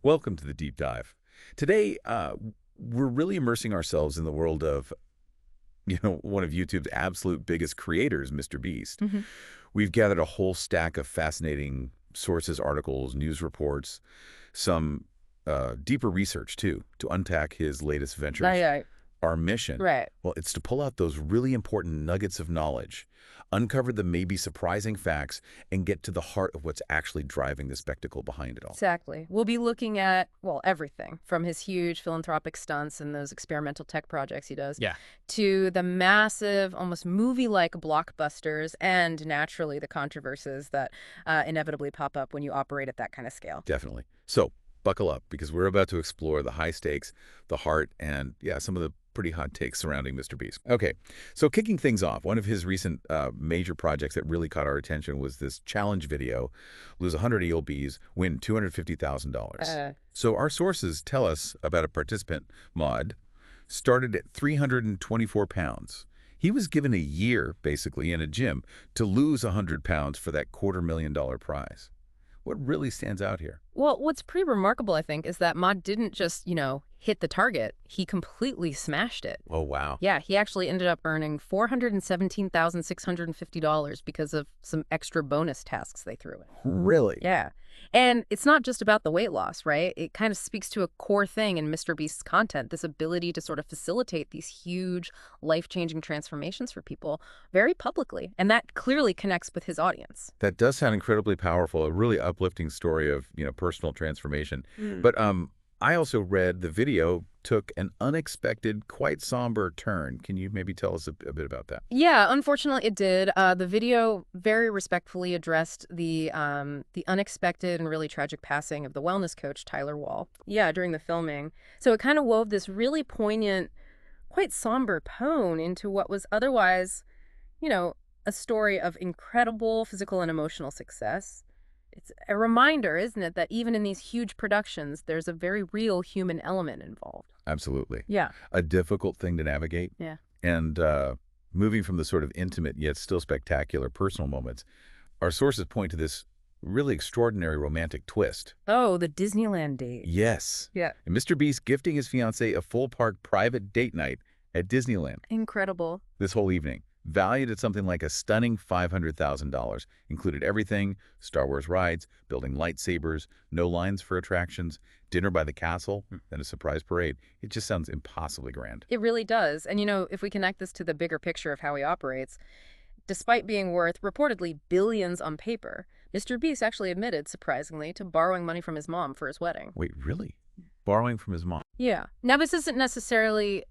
Welcome to the deep dive. Today, we're really immersing ourselves in the world of, one of YouTube's absolute biggest creators, Mr. Beast. Mhm. We've gathered a whole stack of fascinating sources, articles, news reports, some deeper research, too, to unpack his latest ventures. Yeah, Our mission, right. well, it's to pull out those really important nuggets of knowledge, uncover the maybe surprising facts, and get to the heart of what's actually driving the spectacle behind it all. Exactly. We'll be looking at, well, everything from his huge philanthropic stunts and those experimental tech projects he does, Yeah. to the massive, almost movie-like blockbusters and naturally the controversies that inevitably pop up when you operate at that kind of scale. Definitely. So buckle up because we're about to explore the high stakes, the heart, and some of the pretty hot takes surrounding Mr. Beast. Okay, so kicking things off, one of his recent major projects that really caught our attention was this challenge video, lose 100 ELBs, win $250,000. So our sources tell us about a participant, Maud, started at 324 pounds. He was given a year, basically, in a gym to lose 100 pounds for that $250,000 prize. What really stands out here? Well, what's pretty remarkable, I think, is that Mod didn't just, hit the target. He completely smashed it. Oh, wow. Yeah, he actually ended up earning $417,650 because of some extra bonus tasks they threw in. Really? Yeah. And it's not just about the weight loss, right? It kind of speaks to a core thing in Mr. Beast's content, this ability to sort of facilitate these huge, life-changing transformations for people very publicly. And that clearly connects with his audience. That does sound incredibly powerful, a really uplifting story of, personal transformation. Mm. But I also read the video took an unexpected, quite somber turn. Can you maybe tell us a bit about that? Yeah, unfortunately it did. The video very respectfully addressed the unexpected and really tragic passing of the wellness coach, Tyler Wall. Yeah, during the filming. So it kind of wove this really poignant, quite somber tone into what was otherwise, a story of incredible physical and emotional success. It's a reminder, isn't it, that even in these huge productions, there's a very real human element involved. Absolutely. Yeah. A difficult thing to navigate. Yeah. And moving from the sort of intimate yet still spectacular personal moments, our sources point to this really extraordinary romantic twist. Oh, the Disneyland date. Yes. Yeah. And Mr. Beast gifting his fiancée a full park private date night at Disneyland Incredible. this whole evening. Valued at something like a stunning $500,000. Included everything: Star Wars rides, building lightsabers, no lines for attractions, dinner by the castle, and a surprise parade. It just sounds impossibly grand. It really does. And, if we connect this to the bigger picture of how he operates, despite being worth reportedly billions on paper, Mr. Beast actually admitted, surprisingly, to borrowing money from his mom for his wedding. Wait, really? Borrowing from his mom? Yeah. Now, this isn't necessarily,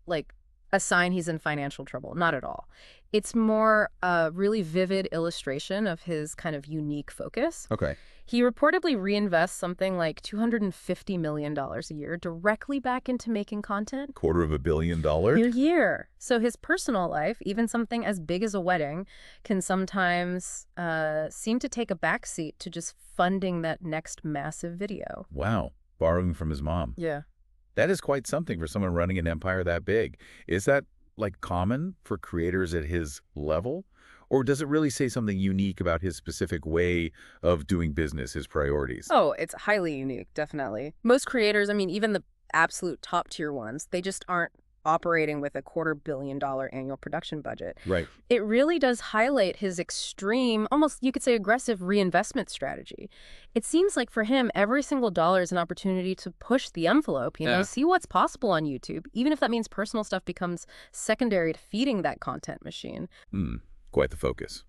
a sign he's in financial trouble. Not at all. It's more a really vivid illustration of his kind of unique focus. Okay. He reportedly reinvests something like $250 million a year directly back into making content. $250 million? A year. So his personal life, even something as big as a wedding, can sometimes seem to take a backseat to just funding that next massive video. Wow. Borrowing from his mom. Yeah. That is quite something for someone running an empire that big. Is that, common for creators at his level? Or does it really say something unique about his specific way of doing business, his priorities? Oh, it's highly unique, definitely. Most creators, even the absolute top tier ones, they just aren't operating with a $250 million annual production budget. Right. It really does highlight his extreme, almost you could say aggressive reinvestment strategy. It seems like for him, every single dollar is an opportunity to push the envelope, see what's possible on YouTube, even if that means personal stuff becomes secondary to feeding that content machine. Quite the focus.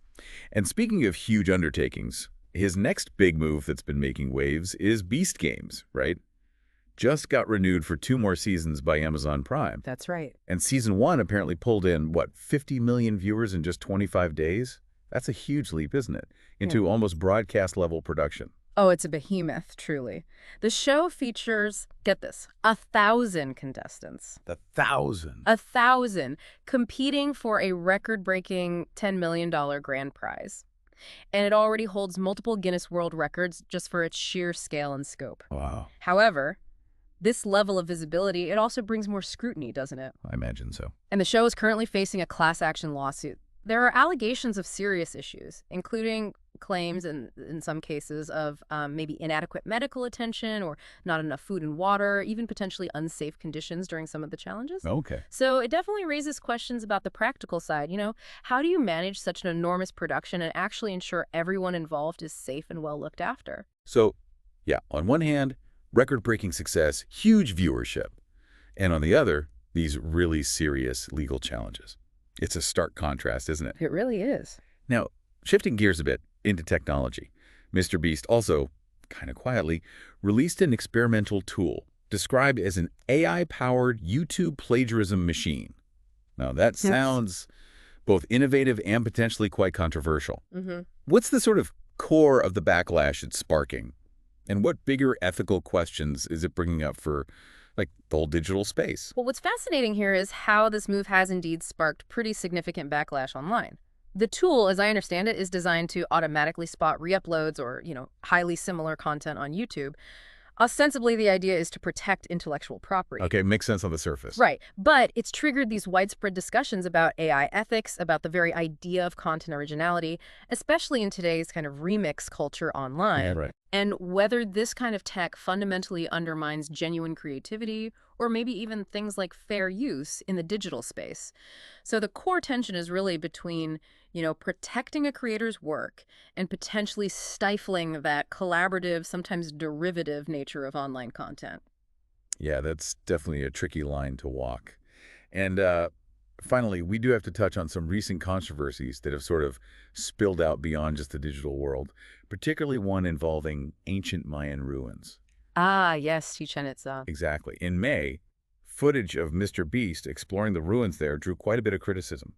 And speaking of huge undertakings, his next big move that's been making waves is Beast Games, right? Just got renewed for 2 more seasons by Amazon Prime. That's right. And season 1 apparently pulled in, 50 million viewers in just 25 days? That's a huge leap, isn't it? Into almost broadcast-level production. Oh, it's a behemoth, truly. The show features, get this, 1,000 contestants. 1,000? 1,000 competing for a record-breaking $10 million grand prize. And it already holds multiple Guinness World Records just for its sheer scale and scope. Wow. However, this level of visibility, it also brings more scrutiny, doesn't it? I imagine so. And the show is currently facing a class action lawsuit. There are allegations of serious issues, including claims in some cases of maybe inadequate medical attention or not enough food and water, even potentially unsafe conditions during some of the challenges. Okay. So it definitely raises questions about the practical side. How do you manage such an enormous production and actually ensure everyone involved is safe and well looked after? So, yeah, on one hand, record-breaking success, huge viewership. And on the other, these really serious legal challenges. It's a stark contrast, isn't it? It really is. Now, shifting gears a bit into technology, MrBeast also, kind of quietly, released an experimental tool described as an AI-powered YouTube plagiarism machine. Now, that sounds both innovative and potentially quite controversial. What's the sort of core of the backlash it's sparking? And what bigger ethical questions is it bringing up for, like, the whole digital space? Well, what's fascinating here is how this move has indeed sparked pretty significant backlash online. The tool, as I understand it, is designed to automatically spot re-uploads or, highly similar content on YouTube. Ostensibly, the idea is to protect intellectual property. Okay, makes sense on the surface. Right. But it's triggered these widespread discussions about AI ethics, about the very idea of content originality, especially in today's kind of remix culture online. Yeah, right. And whether this kind of tech fundamentally undermines genuine creativity or maybe even things like fair use in the digital space. So the core tension is really between, protecting a creator's work and potentially stifling that collaborative, sometimes derivative nature of online content. Yeah, that's definitely a tricky line to walk. And finally, we do have to touch on some recent controversies that have sort of spilled out beyond just the digital world, particularly one involving ancient Mayan ruins. Ah, yes, Chichén Itzá. Exactly. In May, footage of MrBeast exploring the ruins there drew quite a bit of criticism.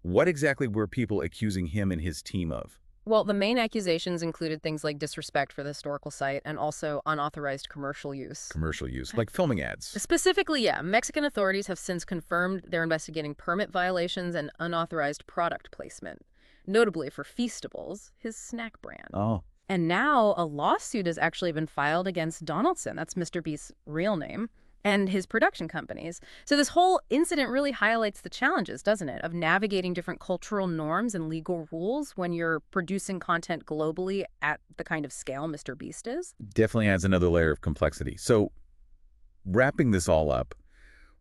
What exactly were people accusing him and his team of? Well, the main accusations included things like disrespect for the historical site and also unauthorized commercial use. Commercial use, like filming ads. Specifically, yeah, Mexican authorities have since confirmed they're investigating permit violations and unauthorized product placement, notably for Feastables, his snack brand. Oh. And now a lawsuit has actually been filed against Donaldson, that's MrBeast's real name, and his production companies. So this whole incident really highlights the challenges, doesn't it, of navigating different cultural norms and legal rules when you're producing content globally at the kind of scale MrBeast is. Definitely adds another layer of complexity. So, wrapping this all up,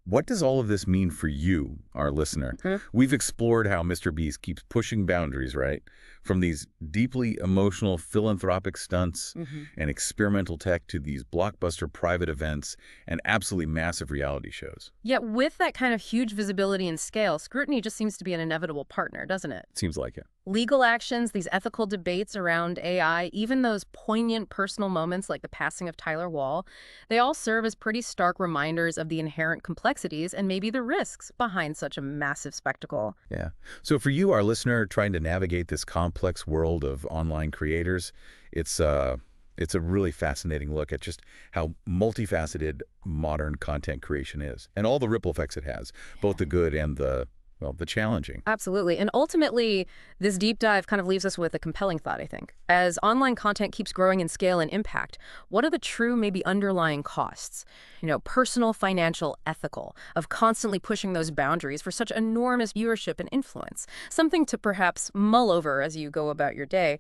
what does all of this mean for you, our listener? We've explored how MrBeast keeps pushing boundaries, right? From these deeply emotional philanthropic stunts and experimental tech to these blockbuster private events and absolutely massive reality shows. Yet with that kind of huge visibility and scale, scrutiny just seems to be an inevitable partner, doesn't it? Seems like it. Legal actions, these ethical debates around AI, even those poignant personal moments like the passing of Tyler Wall, they all serve as pretty stark reminders of the inherent complexities and maybe the risks behind such a massive spectacle. Yeah. So for you, our listener, trying to navigate this complex world of online creators, it's a really fascinating look at just how multifaceted modern content creation is and all the ripple effects it has, both the good and the challenging. Absolutely. And ultimately, this deep dive kind of leaves us with a compelling thought, I think. As online content keeps growing in scale and impact, what are the true, maybe underlying costs? Personal, financial, ethical, of constantly pushing those boundaries for such enormous viewership and influence. Something to perhaps mull over as you go about your day.